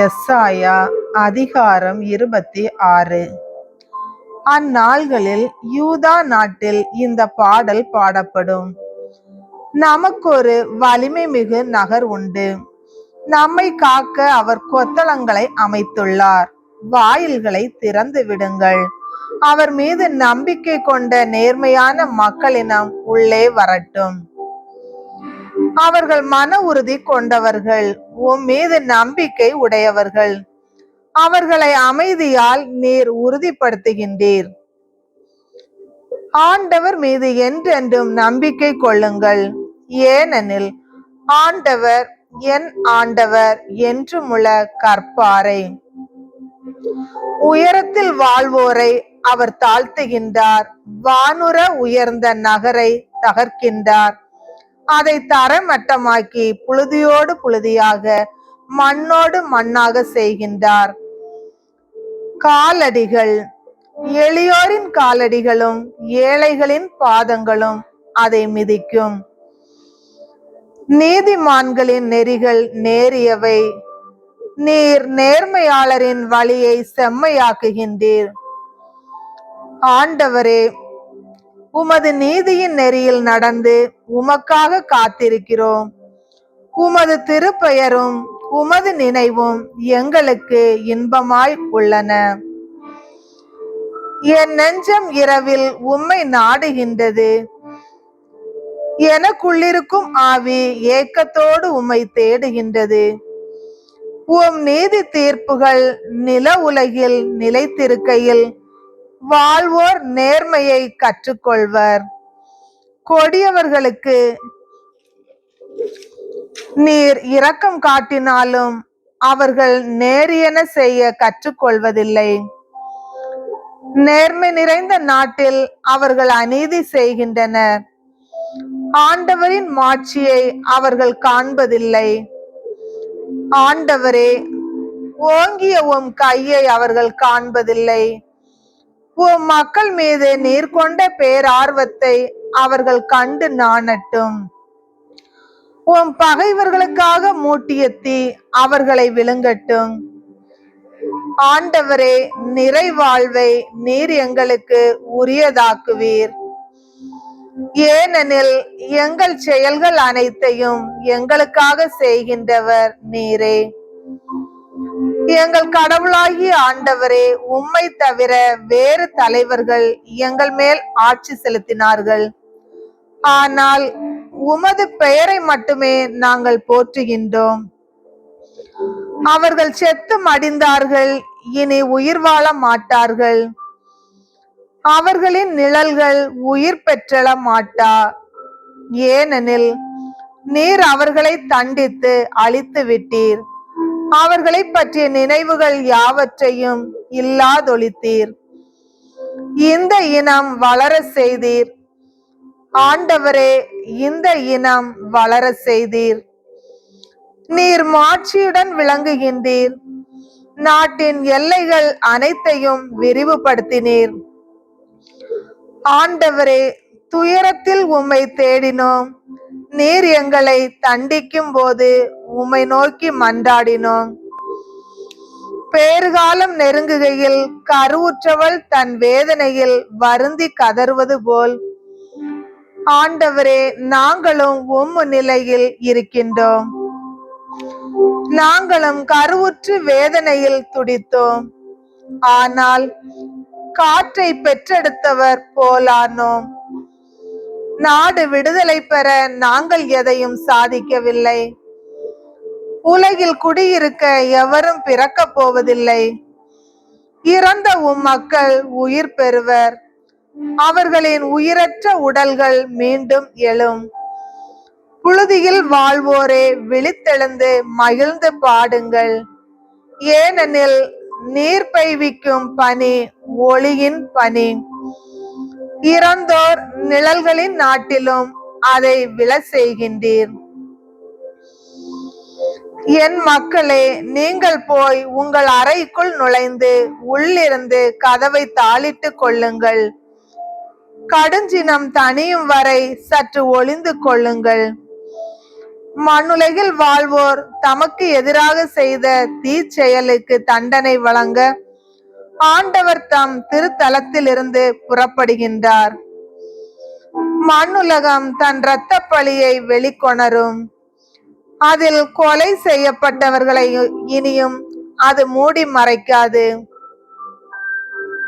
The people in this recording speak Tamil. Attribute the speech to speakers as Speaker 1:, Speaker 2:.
Speaker 1: எசாயா அதிகாரம் 26. அந்நாள்களில் யூதா நாட்டில் இந்த பாடல் பாடப்படும். நமக்கொரு வலிமை மிகு நகர் உண்டு, நம்மை காக்க அவர் கொத்தளங்களை அமைத்துள்ளார். வாயில்களை திறந்து விடுங்கள், அவர் மீது நம்பிக்கை கொண்ட நேர்மையான மக்களினம் உள்ளே வரட்டும். அவர்கள் மன உறுதி கொண்டவர்கள், உம் மீது நம்பிக்கை உடையவர்கள். அவர்களை அமைதியால் நீர் உறுதிப்படுத்துகின்றீர். ஆண்டவர் மீது என்றென்றும் நம்பிக்கை கொள்ளுங்கள், ஏனெனில் ஆண்டவர் என் ஆண்டவர் என்றுமுள்ள கற்பாரை. உயரத்தில் வாழ்வோரை அவர் தாழ்த்துகின்றார், வானுர உயர்ந்த நகரை தகர்க்கின்றார். அதை தரமட்டமாக்கி புழுதியோடு புழுதியாக மண்ணோடு மண்ணாக செய்கின்றார். காலடிகள், எளியோரின் காலடிகளும் ஏழைகளின் பாதங்களும் அதை மிதிக்கும். நீதிமான்களின் நெறிகள் நேரியவை, நீர் நேர்மையாளரின் வழியை செம்மையாக்குகின்றீர். ஆண்டவரே, உமது நீதியின் நெறியில் நடந்து உமக்காக காத்திருக்கிறோம். உமது திருப்பெயரும் உமது நினைவும் எங்களுக்கு இன்பமாய் உள்ளன. என் நெஞ்சம் இரவில் உம்மை நாடுகின்றது, எனக்குள்ளிருக்கும் ஆவி ஏக்கத்தோடு உம்மை தேடுகின்றது. உம் நீதி தீர்ப்புகள் நில உலகில் நிலைத்திருக்கையில் வாழ்வோர் நேர்மையை கற்றுக்கொள்வர். கொடியவர்களுக்கு நீர் இரக்கம் காட்டினாலும் அவர்கள் நேரியன செய்ய கற்றுக்கொள்வதில்லை. நேர்மை நிறைந்த நாட்டில் அவர்கள் அநீதி செய்கின்றனர். ஆண்டவரின் மாட்சியை அவர்கள் காண்பதில்லை. ஆண்டவரே, ஓங்கிய உம் கையை அவர்கள் காண்பதில்லை. உம் மக்கள் மீது நீர் கொண்ட பேரார்வத்தை அவர்கள் கண்டு நாணட்டும். உம் பகைவர்களுக்காக மூட்டிய தீ அவர்களை விழுங்கட்டும். ஆண்டவரே, நிறைவாழ்வை நீர் எங்களுக்கு உரியதாக்குவீர், ஏனெனில் எங்கள் செயல்கள் அனைத்தையும் எங்களுக்காக செய்கின்றவர் நீரே. எங்கள் கடவுளாகிய ஆண்டவரே, உம்மை தவிர வேறு தலைவர்கள் எங்கள் மேல் ஆட்சி செலுத்தினார்கள், ஆனால் உமது பெயரை மட்டுமே நாங்கள் போற்றுகின்றோம். அவர்கள் செத்து மடிந்தார்கள், இனி உயிர் வாழ மாட்டார்கள். அவர்களின் நிழல்கள் உயிர் பெற்றள மாட்டா, ஏனெனில் நீர் அவர்களை தண்டித்து அழித்து விட்டீர். அவர்களை பற்றிய நினைவுகள் யாவற்றையும் இல்லாதொழித்தீர். இந்த இனம் வளர செய்தீர். ஆண்டவரே, இந்த இனம் வளர செய்தீர். நீர் மாட்சியுடன் விளங்குகின்றீர். நாட்டின் எல்லைகள் அனைத்தையும் விரிவுபடுத்தினீர். ஆண்டவரே, துயரத்தில் உம்மை தேடினோம். நீர் எங்களை தண்டிக்கும் போது உம்மை நோக்கி மன்றாடினோம். பேறுகாலம் நெருங்குகையில் கருவுற்றவள் தன் வேதனையில் வருந்தி கதறுவது போல், ஆண்டவரே, நாங்களும் உம் நிலையில் இருக்கின்றோம். நாங்களும் கருவுற்று வேதனையில் துடித்தோம், ஆனால் காற்றை பெற்றெடுத்தவர் போலானோம். நாடு விடுதலை பெற நாங்கள் எதையும் சாதிக்கவில்லை. உலகில் குடியிருக்க எவரும் பிறக்க போவதில்லை. இறந்த உம் மக்கள் உயிர் பெறுவர். அவர்களின் உயிரற்ற உடல்கள் மீண்டும் எழும். புழுதியில் வாழ்வோரே, விழித்தெழுந்து மகிழ்ந்து பாடுங்கள், ஏனெனில் நீர் பெய்விக்கும் பனி ஒளியின் பனி. இறந்தோர் நிழல்களின் நாட்டிலும் அதை விழ செய்கின்றீர். என் மக்களே, நீங்கள் போய் உங்கள் அறைக்குள் நுழைந்து உள்ளிருந்து கதவை தாளிட்டு கொள்ளுங்கள். கடுஞ்சினம் தணியும் வரை சற்று ஒளிந்து கொள்ளுங்கள். மண்ணுலகில் வாழ்வோர் தமக்கு எதிராக செய்த தீச்செயலுக்கு தண்டனை வழங்க ஆண்டவர் தம் திருத்தலத்தில் இருந்து புறப்படுகின்றார். மண்ணுலகம் தன் இரத்த பழியை வெளிக்கொணரும். அதில் கொலை செய்யப்பட்டவர்களை இனியும் அது மூடி மறைக்காது.